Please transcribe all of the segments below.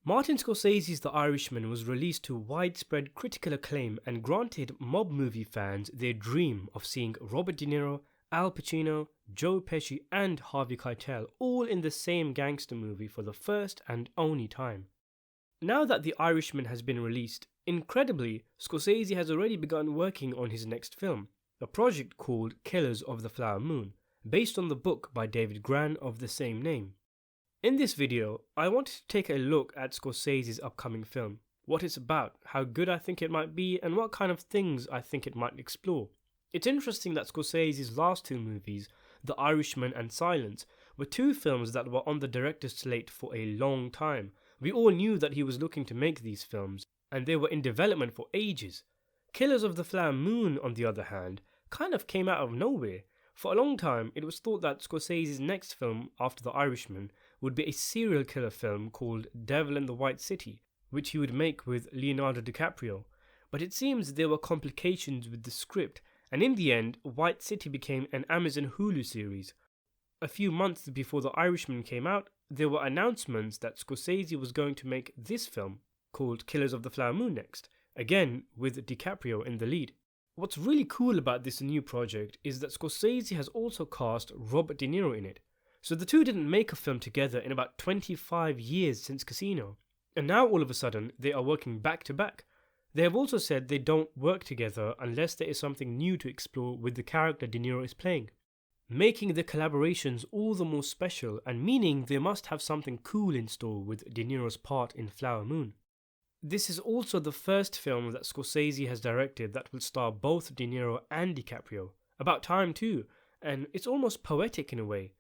Martin Scorsese's The Irishman was released to widespread critical acclaim and granted mob movie fans their dream of seeing Robert De Niro, Al Pacino, Joe Pesci and Harvey Keitel all in the same gangster movie for the first and only time. Now that The Irishman has been released, incredibly, Scorsese has already begun working on his next film, a project called Killers of the Flower Moon, based on the book by David Grann of the same name. In this video, I wanted to take a look at Scorsese's upcoming film, what it's about, how good I think it might be, and what kind of things I think it might explore. It's interesting that Scorsese's last two movies, The Irishman and Silence, were two films that were on the director's slate for a long time. We all knew that he was looking to make these films, and they were in development for ages. Killers of the Flower Moon, on the other hand, kind of came out of nowhere. For a long time, it was thought that Scorsese's next film after The Irishman would be a serial killer film called Devil in the White City, which he would make with Leonardo DiCaprio. But it seems there were complications with the script, and in the end, White City became an Amazon Hulu series. A few months before The Irishman came out, there were announcements that Scorsese was going to make this film, called Killers of the Flower Moon next, again with DiCaprio in the lead. What's really cool about this new project is that Scorsese has also cast Robert De Niro in it. So the two didn't make a film together in about 25 years since Casino, and now all of a sudden they are working back to back. They have also said they don't work together unless there is something new to explore with the character De Niro is playing, making the collaborations all the more special and meaning they must have something cool in store with De Niro's part in Flower Moon. This is also the first film that Scorsese has directed that will star both De Niro and DiCaprio. About time too, and it's almost poetic in a way.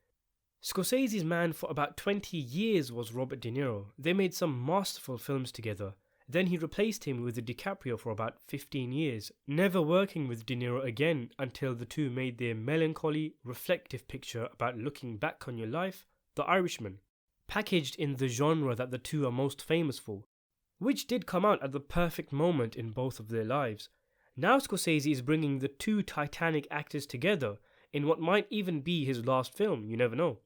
Scorsese's man for about 20 years was Robert De Niro. They made some masterful films together. Then he replaced him with DiCaprio for about 15 years, never working with De Niro again until the two made their melancholy, reflective picture about looking back on your life, The Irishman, packaged in the genre that the two are most famous for, which did come out at the perfect moment in both of their lives. Now Scorsese is bringing the two titanic actors together in what might even be his last film, you never know.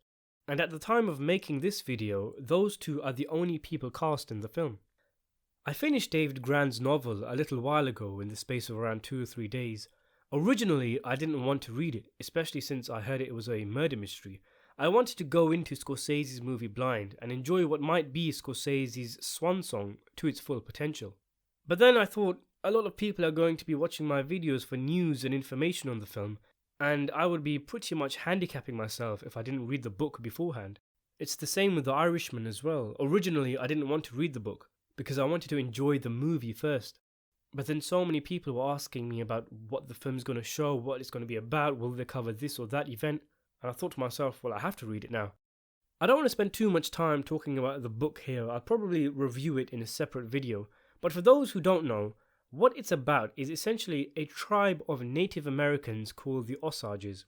And at the time of making this video, those two are the only people cast in the film. I finished David Grann's novel a little while ago in the space of around 2 or 3 days. Originally, I didn't want to read it, especially since I heard it was a murder mystery. I wanted to go into Scorsese's movie blind and enjoy what might be Scorsese's swan song to its full potential. But then I thought, a lot of people are going to be watching my videos for news and information on the film, and I would be pretty much handicapping myself if I didn't read the book beforehand. It's the same with The Irishman as well. Originally, I didn't want to read the book, because I wanted to enjoy the movie first. But then so many people were asking me about what the film's going to show, what it's going to be about, will they cover this or that event, and I thought to myself, well, I have to read it now. I don't want to spend too much time talking about the book here. I'll probably review it in a separate video, but for those who don't know, what it's about is essentially a tribe of Native Americans called the Osages.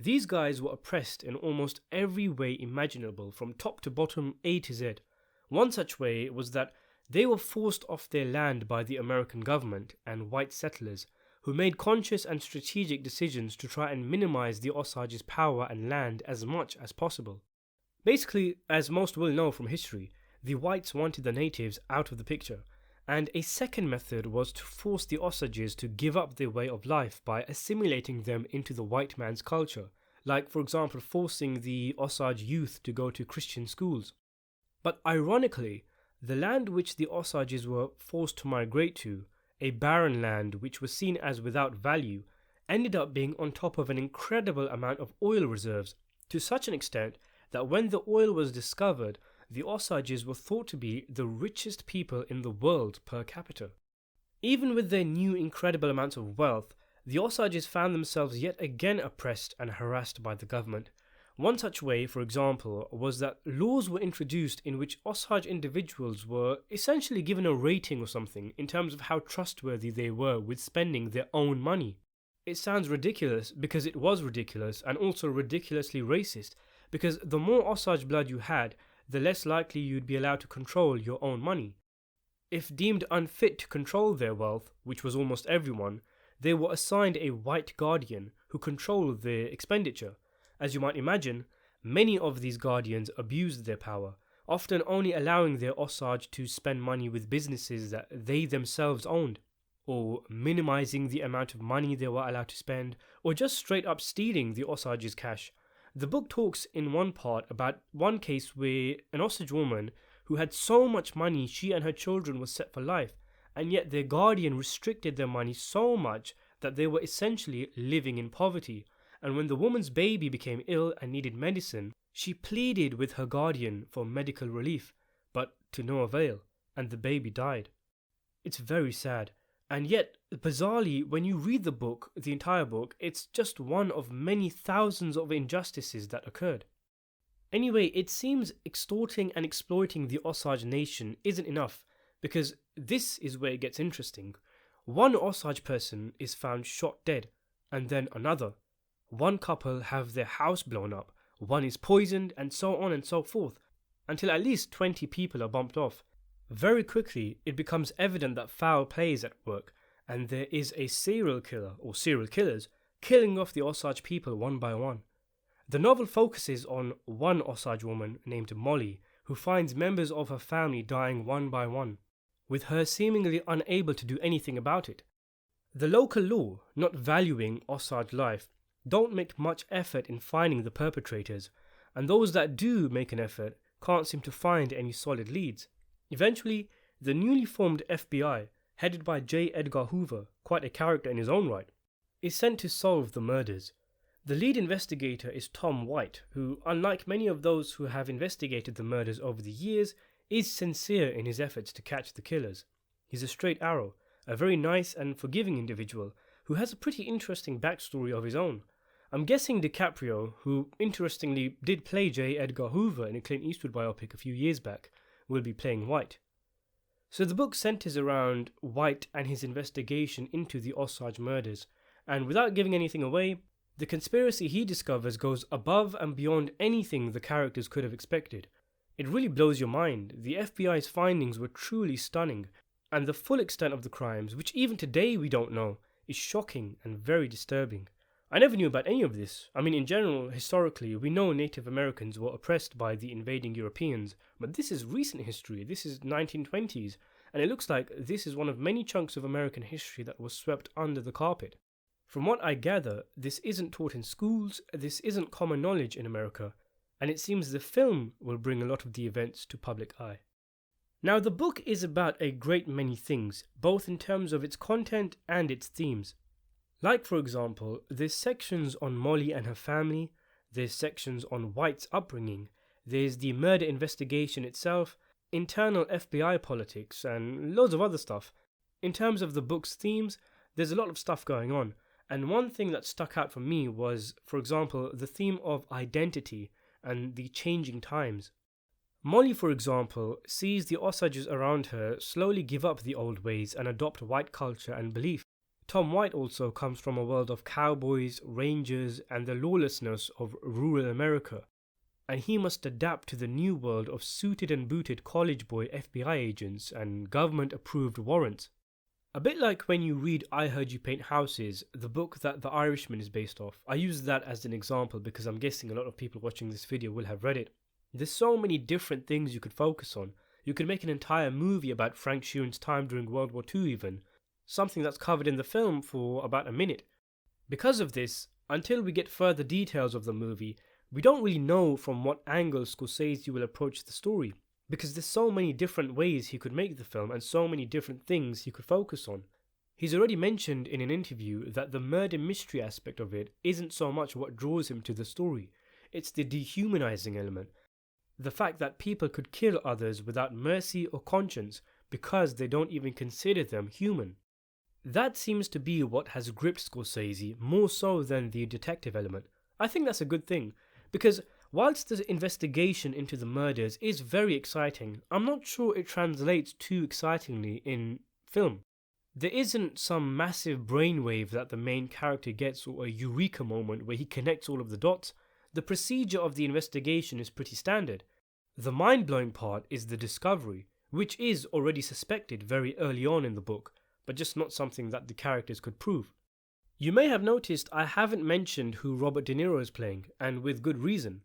These guys were oppressed in almost every way imaginable, from top to bottom, A to Z. One such way was that they were forced off their land by the American government and white settlers, who made conscious and strategic decisions to try and minimize the Osages' power and land as much as possible. Basically, as most will know from history, the whites wanted the natives out of the picture, and a second method was to force the Osages to give up their way of life by assimilating them into the white man's culture, like for example forcing the Osage youth to go to Christian schools. But ironically, the land which the Osages were forced to migrate to, a barren land which was seen as without value, ended up being on top of an incredible amount of oil reserves, to such an extent that when the oil was discovered, the Osages were thought to be the richest people in the world per capita. Even with their new incredible amounts of wealth, the Osages found themselves yet again oppressed and harassed by the government. One such way, for example, was that laws were introduced in which Osage individuals were essentially given a rating or something in terms of how trustworthy they were with spending their own money. It sounds ridiculous because it was ridiculous, and also ridiculously racist, because the more Osage blood you had, the less likely you'd be allowed to control your own money. If deemed unfit to control their wealth, which was almost everyone, they were assigned a white guardian who controlled their expenditure. As you might imagine, many of these guardians abused their power, often only allowing their Osage to spend money with businesses that they themselves owned, or minimizing the amount of money they were allowed to spend, or just straight up stealing the Osage's cash. The book talks in one part about one case where an Osage woman who had so much money she and her children were set for life, and yet their guardian restricted their money so much that they were essentially living in poverty. And when the woman's baby became ill and needed medicine, she pleaded with her guardian for medical relief, but to no avail, and the baby died. It's very sad. And yet, bizarrely, when you read the book, the entire book, it's just one of many thousands of injustices that occurred. Anyway, it seems extorting and exploiting the Osage Nation isn't enough, because this is where it gets interesting. One Osage person is found shot dead, and then another. One couple have their house blown up, one is poisoned, and so on and so forth, until at least 20 people are bumped off. Very quickly, it becomes evident that foul play is at work, and there is a serial killer, or serial killers, killing off the Osage people one by one. The novel focuses on one Osage woman named Molly, who finds members of her family dying one by one, with her seemingly unable to do anything about it. The local law, not valuing Osage life, don't make much effort in finding the perpetrators, and those that do make an effort can't seem to find any solid leads. Eventually, the newly formed FBI, headed by J. Edgar Hoover, quite a character in his own right, is sent to solve the murders. The lead investigator is Tom White, who, unlike many of those who have investigated the murders over the years, is sincere in his efforts to catch the killers. He's a straight arrow, a very nice and forgiving individual who has a pretty interesting backstory of his own. I'm guessing DiCaprio, who interestingly did play J. Edgar Hoover in a Clint Eastwood biopic a few years back, will be playing White. So the book centers around White and his investigation into the Osage murders, and without giving anything away, the conspiracy he discovers goes above and beyond anything the characters could have expected. It really blows your mind. The FBI's findings were truly stunning, and the full extent of the crimes, which even today we don't know, is shocking and very disturbing. I never knew about any of this. I mean, in general, historically, we know Native Americans were oppressed by the invading Europeans, but this is recent history. This is 1920s, and it looks like this is one of many chunks of American history that was swept under the carpet. From what I gather, this isn't taught in schools, this isn't common knowledge in America, and it seems the film will bring a lot of the events to public eye. Now, the book is about a great many things, both in terms of its content and its themes. Like, for example, there's sections on Molly and her family, there's sections on White's upbringing, there's the murder investigation itself, internal FBI politics, and loads of other stuff. In terms of the book's themes, there's a lot of stuff going on, and one thing that stuck out for me was, for example, the theme of identity and the changing times. Molly, for example, sees the Osages around her slowly give up the old ways and adopt white culture and belief. Tom White also comes from a world of cowboys, rangers, and the lawlessness of rural America, and he must adapt to the new world of suited and booted college boy FBI agents and government-approved warrants. A bit like when you read I Heard You Paint Houses, the book that The Irishman is based off. I use that as an example because I'm guessing a lot of people watching this video will have read it. There's so many different things you could focus on. You could make an entire movie about Frank Sheeran's time during World War II even, something that's covered in the film for about a minute. Because of this, until we get further details of the movie, we don't really know from what angle Scorsese will approach the story, because there's so many different ways he could make the film and so many different things he could focus on. He's already mentioned in an interview that the murder mystery aspect of it isn't so much what draws him to the story, it's the dehumanizing element. The fact that people could kill others without mercy or conscience because they don't even consider them human. That seems to be what has gripped Scorsese more so than the detective element. I think that's a good thing, because whilst the investigation into the murders is very exciting, I'm not sure it translates too excitingly in film. There isn't some massive brainwave that the main character gets or a eureka moment where he connects all of the dots. The procedure of the investigation is pretty standard. The mind-blowing part is the discovery, which is already suspected very early on in the book, but just not something that the characters could prove. You may have noticed I haven't mentioned who Robert De Niro is playing, and with good reason.